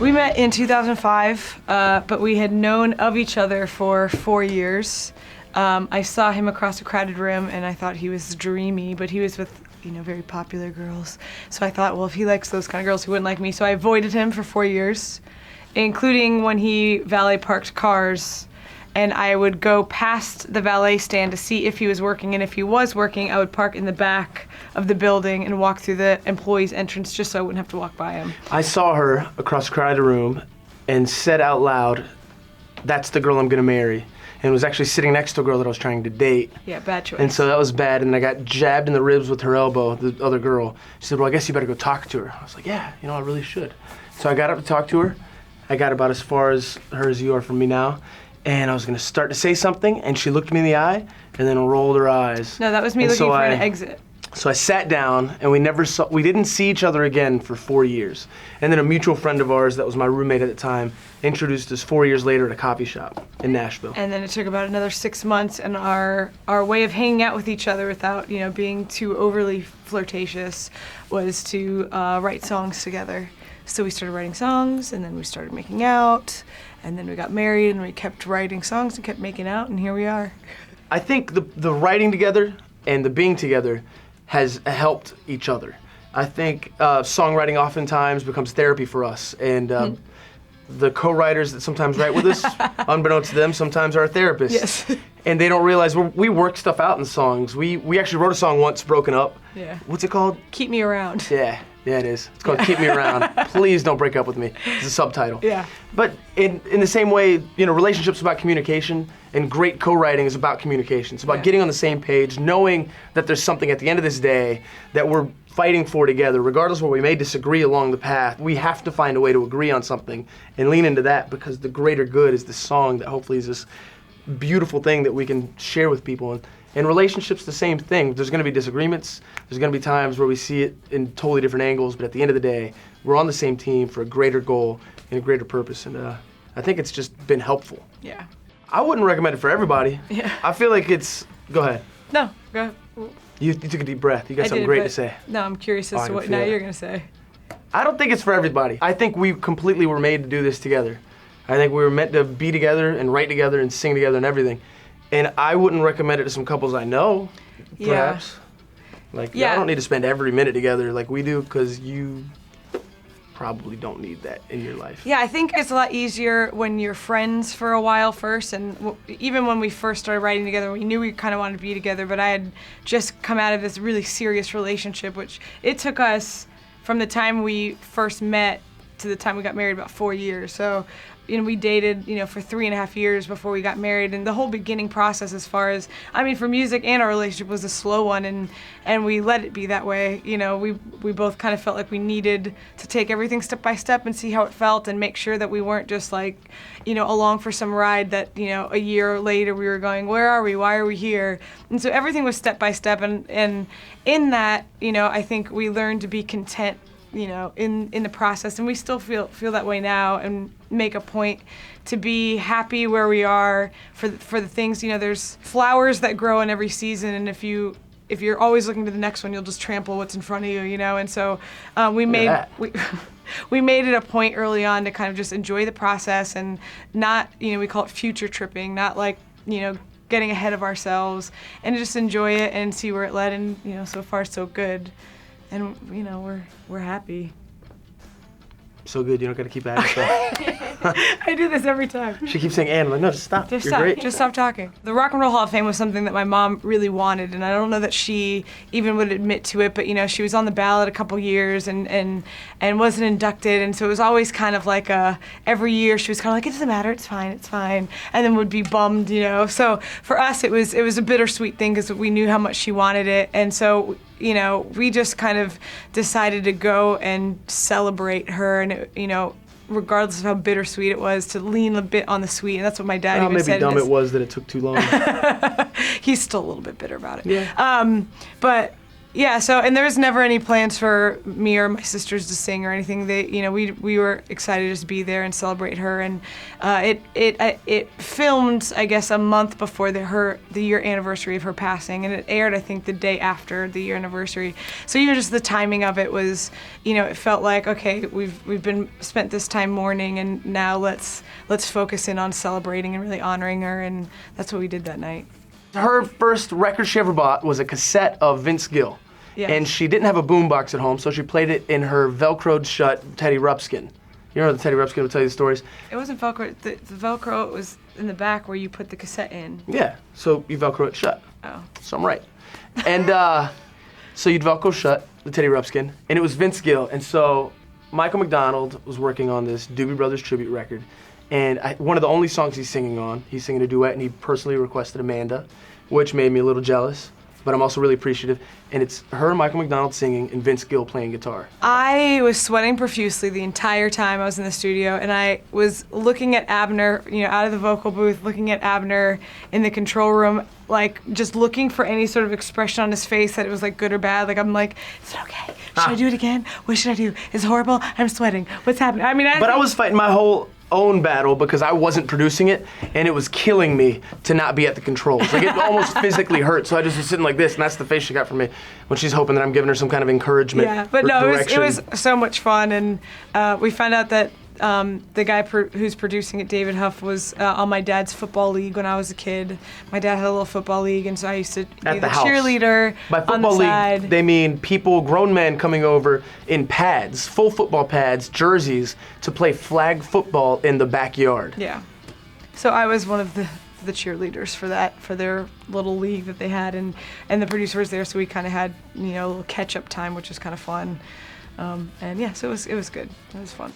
We met in 2005, but we had known of each other for 4 years. I saw him across a crowded room, and I thought he was dreamy, but he was with, very popular girls. So I thought, well, if he likes those kind of girls, he wouldn't like me. So I avoided him for 4 years, including when he valet parked cars. And I would go past the valet stand to see if he was working, and if he was working, I would park in the back of the building and walk through the employee's entrance just so I wouldn't have to walk by him. I saw her across a crowded room and said out loud, "That's the girl I'm gonna marry." And was actually sitting next to a girl that I was trying to date. Yeah, bad choice. And so that was bad, and I got jabbed in the ribs with her elbow, the other girl. She said, "Well, I guess you better go talk to her." I was like, "Yeah, I really should." So I got up to talk to her. I got about as far as her as you are from me now. And I was gonna start to say something, and she looked me in the eye, and then rolled her eyes. No, that was me looking for an exit. So I sat down, and we didn't see each other again for 4 years. And then a mutual friend of ours that was my roommate at the time introduced us 4 years later at a coffee shop in Nashville. And then it took about another 6 months, and our way of hanging out with each other without, being too overly flirtatious was to write songs together. So we started writing songs, and then we started making out, and then we got married, and we kept writing songs and kept making out, and here we are. I think the writing together and the being together has helped each other. I think songwriting oftentimes becomes therapy for us, and the co-writers that sometimes write with us, unbeknownst to them, sometimes are our therapists. Yes. And they don't realize we work stuff out in songs. We actually wrote a song once, Broken Up. Yeah. What's it called? Keep Me Around. Yeah, it is. It's called Keep Me Around. Please don't break up with me. It's a subtitle. Yeah. But in the same way, relationships about communication, and great co-writing is about communication. It's about getting on the same page, knowing that there's something at the end of this day that we're fighting for together, regardless of where we may disagree along the path. We have to find a way to agree on something and lean into that, because the greater good is the song that hopefully is this beautiful thing that we can share with people. And relationships, the same thing. There's going to be disagreements. There's going to be times where we see it in totally different angles, but at the end of the day, we're on the same team for a greater goal and a greater purpose. And I think it's just been helpful. Yeah. I wouldn't recommend it for everybody. Yeah. I feel like it's... Go ahead. No, go ahead. You took a deep breath. You got something great to say. No, I'm curious as to what now you're going to say. I don't think it's for everybody. I think we completely were made to do this together. I think we were meant to be together and write together and sing together and everything. And I wouldn't recommend it to some couples I know, perhaps. I don't need to spend every minute together like we do, because you probably don't need that in your life. Yeah, I think it's a lot easier when you're friends for a while first, and even when we first started writing together, we knew we kind of wanted to be together, but I had just come out of this really serious relationship, which it took us from the time we first met to the time we got married about 4 years. So, we dated, for 3.5 years before we got married, and the whole beginning process as far as, for music and our relationship was a slow one, and we let it be that way. We both kind of felt like we needed to take everything step by step and see how it felt and make sure that we weren't just along for some ride that, a year later we were going, where are we? Why are we here? And so everything was step by step, and in that, I think we learned to be content in the process, and we still feel that way now, and make a point to be happy where we are for the things. There's flowers that grow in every season, and if you're always looking to the next one, you'll just trample what's in front of you, And so we made it a point early on to kind of just enjoy the process and not, we call it future tripping, not getting ahead of ourselves, and just enjoy it and see where it led, and so far so good. And we're happy. So good, you don't got to keep at it. I do this every time. She keeps saying, "And," I'm like, no, just stop. Just You're stop. great. Just stop talking. The Rock and Roll Hall of Fame was something that my mom really wanted, and I don't know that she even would admit to it, but she was on the ballot a couple years and wasn't inducted, and so it was always kind of like every year she was kind of like, it doesn't matter, it's fine, and then would be bummed, So for us, it was a bittersweet thing, because we knew how much she wanted it, and so we just kind of decided to go and celebrate her, and regardless of how bittersweet it was, to lean a bit on the sweet, and that's what my dad even said. Maybe dumb it was that it took too long. He's still a little bit bitter about it. Yeah. But Yeah, so, and there was never any plans for me or my sisters to sing or anything. They, we were excited to just be there and celebrate her. And it filmed, I guess, a month before the year anniversary of her passing, and it aired, I think, the day after the year anniversary. So even just the timing of it was, it felt like, okay, we've spent this time mourning, and now let's focus in on celebrating and really honoring her, and that's what we did that night. Her first record she ever bought was a cassette of Vince Gill. Yeah. And she didn't have a boombox at home, so she played it in her Velcroed shut Teddy Ruxpin. You know the Teddy Ruxpin will tell you the stories? It wasn't Velcro. The Velcro was in the back where you put the cassette in. Yeah, so you Velcro it shut. Oh. So I'm right. And so you'd Velcro shut the Teddy Ruxpin, and it was Vince Gill. And so Michael McDonald was working on this Doobie Brothers tribute record. And one of the only songs he's singing on, he's singing a duet, and he personally requested Amanda, which made me a little jealous, but I'm also really appreciative. And it's her and Michael McDonald singing and Vince Gill playing guitar. I was sweating profusely the entire time I was in the studio, and I was looking at Abner, out of the vocal booth, looking at Abner in the control room, like just looking for any sort of expression on his face that it was like good or bad. Like I'm like, is it okay? Should I do it again? What should I do? It's horrible. I'm sweating. What's happening? I mean, I was fighting my whole own battle because I wasn't producing it, and it was killing me to not be at the controls. Like it almost physically hurt, so I just was sitting like this, and that's the face she got from me when she's hoping that I'm giving her some kind of encouragement. Yeah, but no, it was so much fun, and we found out that the guy who's producing it, David Huff, was on my dad's football league when I was a kid. My dad had a little football league, and so I used to be the cheerleader. By on the football side. league, they mean grown men coming over in pads, full football pads, jerseys, to play flag football in the backyard. Yeah. So I was one of the cheerleaders for their little league that they had, and the producer was there, so we kind of had a little catch-up time, which was kind of fun. And yeah, so it was good. It was fun.